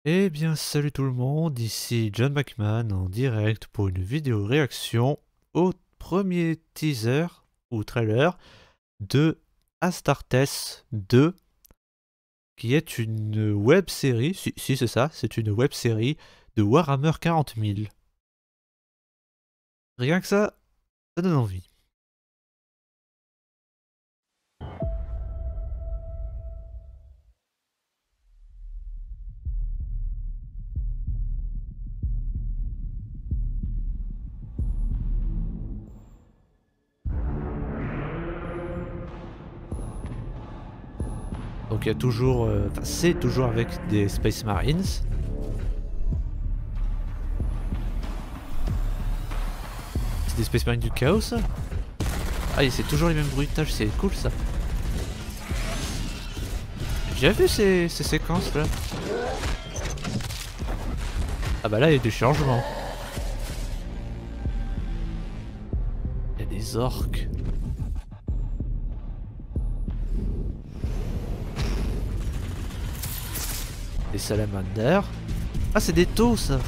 Eh bien, salut tout le monde, ici John McMahon en direct pour une vidéo réaction au premier teaser ou trailer de Astartes 2, qui est une web série, si c'est ça, c'est une web série de Warhammer 40 000. Rien que ça donne envie. Donc il y a toujours, c'est toujours avec des Space Marines. C'est des Space Marines du chaos ça. Ah, et c'est toujours les mêmes bruitages, c'est cool ça. J'ai vu ces séquences là. Ah bah là il y a des changements. Il y a des orques. Des salamanders. Ah c'est des taux ça.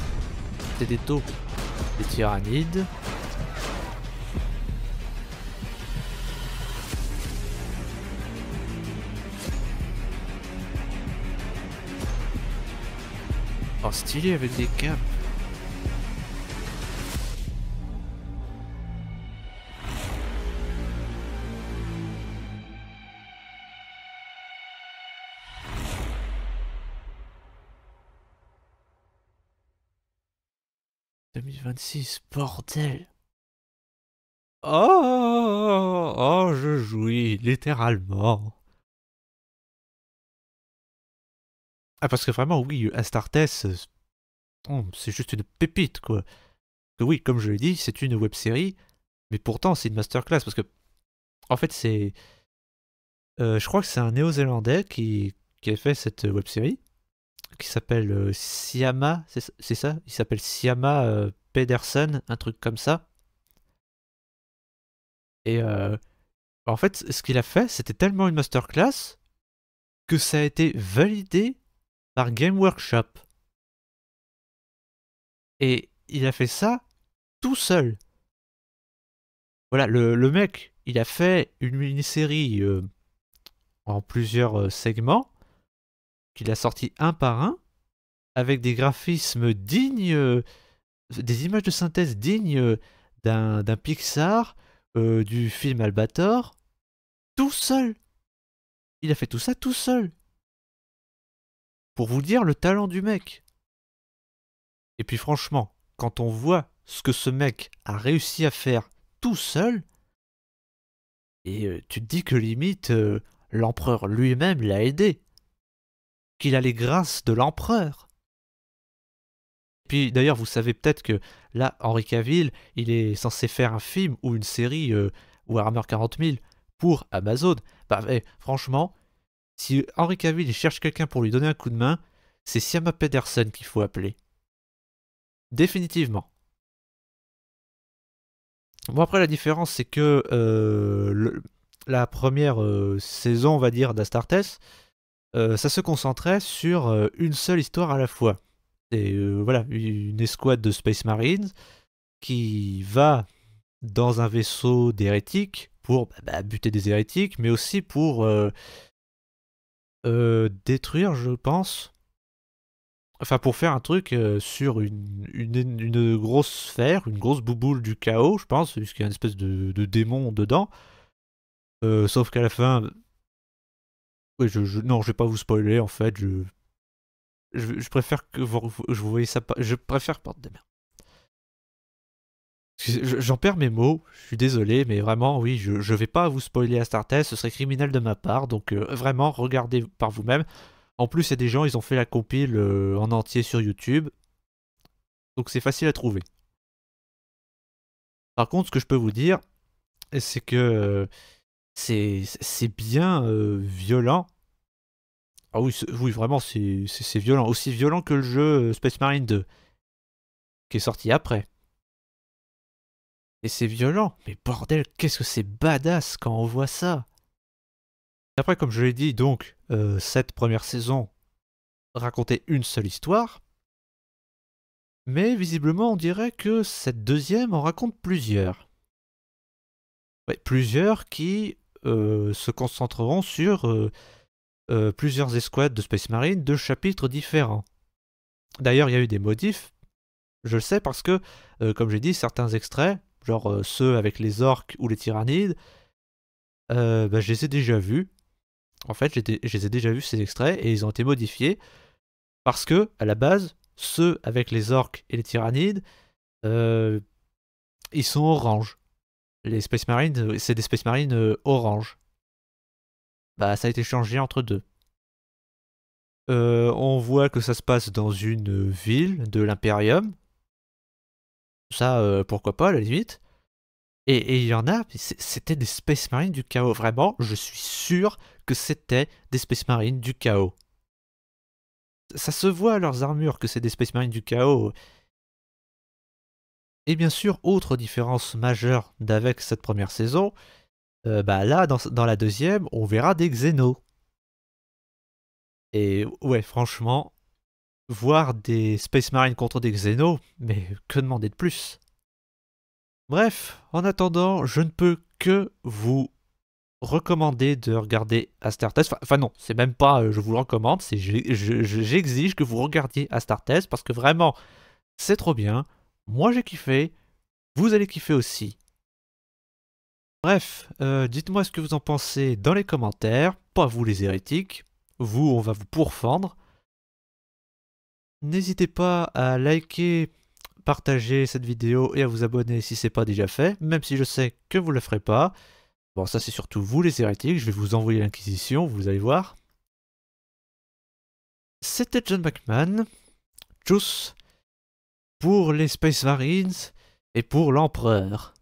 C'est des taux. Des tyrannides. Oh stylé avec des capes. « 2026, bordel. Oh, je jouis, littéralement. Ah parce que vraiment, oui, Astartes, c'est juste une pépite, quoi. Que oui, comme je l'ai dit, c'est une web-série, mais pourtant c'est une masterclass, parce que, en fait, c'est... je crois que c'est un néo-zélandais qui a fait cette web-série, qui s'appelle Siama, c'est ça? Il s'appelle Siama Pedersen, un truc comme ça. Et en fait, ce qu'il a fait, c'était tellement une masterclass que ça a été validé par Game Workshop. Et il a fait ça tout seul. Voilà, le mec, il a fait une mini-série en plusieurs segments, qu'il a sorti un par un, avec des graphismes dignes, des images de synthèse dignes d'un Pixar, du film Albator, tout seul. Il a fait tout ça tout seul. Pour vous dire le talent du mec. Et puis franchement, quand on voit ce que ce mec a réussi à faire tout seul, et tu te dis que limite, l'empereur lui-même l'a aidé. Qu'il a les grâces de l'empereur. Puis d'ailleurs, vous savez peut-être que là, Henry Cavill, il est censé faire un film ou une série Warhammer 40 000 pour Amazon. Bah, franchement, si Henry Cavill il cherche quelqu'un pour lui donner un coup de main, c'est Siama Pedersen qu'il faut appeler. Définitivement. Bon, après, la différence, c'est que la première saison, on va dire, d'Astartes, ça se concentrait sur une seule histoire à la fois. C'est voilà, une escouade de Space Marines qui va dans un vaisseau d'hérétiques pour buter des hérétiques, mais aussi pour détruire, je pense. Enfin, pour faire un truc sur une grosse sphère, une grosse bouboule du chaos, je pense, puisqu'il y a une espèce de démon dedans. Sauf qu'à la fin. Oui, non, je vais pas vous spoiler, en fait. Je préfère que vous voyez ça pas. Je préfère. Porte de merde. J'en perds mes mots, je suis désolé, mais vraiment, oui, je vais pas vous spoiler Astartes, ce serait criminel de ma part, donc vraiment, regardez par vous-même. En plus, il y a des gens, ils ont fait la compile en entier sur YouTube, donc c'est facile à trouver. Par contre, ce que je peux vous dire, c'est que c'est bien violent. Ah oui, oui vraiment, c'est violent. Aussi violent que le jeu Space Marine 2, qui est sorti après. Et c'est violent, mais bordel, qu'est-ce que c'est badass quand on voit ça. Après, comme je l'ai dit, donc, cette première saison, raconter une seule histoire. Mais visiblement, on dirait que cette deuxième en raconte plusieurs. Ouais, plusieurs qui se concentreront sur plusieurs escouades de Space Marine de chapitres différents. D'ailleurs, il y a eu des modifs, je le sais parce que, comme j'ai dit, certains extraits, genre ceux avec les orques ou les tyrannides, bah, je les ai déjà vus. En fait, je les ai déjà vus ces extraits et ils ont été modifiés parce que, à la base, ceux avec les orques et les tyrannides, ils sont orange. Les Space Marines, c'est des Space Marines orange. Bah, ça a été changé entre deux. On voit que ça se passe dans une ville de l'Imperium. Ça, pourquoi pas, à la limite. Et il y en a, c'était des Space Marines du chaos. Vraiment, je suis sûr que c'était des Space Marines du chaos. Ça se voit à leurs armures que c'est des Space Marines du chaos. Et bien sûr, autre différence majeure d'avec cette première saison, bah là, dans la deuxième, on verra des Xénos. Et ouais, franchement, voir des Space Marines contre des Xénos, mais que demander de plus? Bref, en attendant, je ne peux que vous recommander de regarder Astartes. Enfin non, c'est même pas je vous le recommande, c'est j'exige que vous regardiez Astartes parce que vraiment, c'est trop bien. Moi j'ai kiffé, vous allez kiffer aussi. Bref, dites-moi ce que vous en pensez dans les commentaires, pas vous les hérétiques. Vous, on va vous pourfendre. N'hésitez pas à liker, partager cette vidéo et à vous abonner si c'est pas déjà fait, même si je sais que vous le ferez pas. Bon, ça c'est surtout vous les hérétiques, je vais vous envoyer l'Inquisition, vous allez voir. C'était John Bachman, tchuss, pour les Space Marines et pour l'Empereur.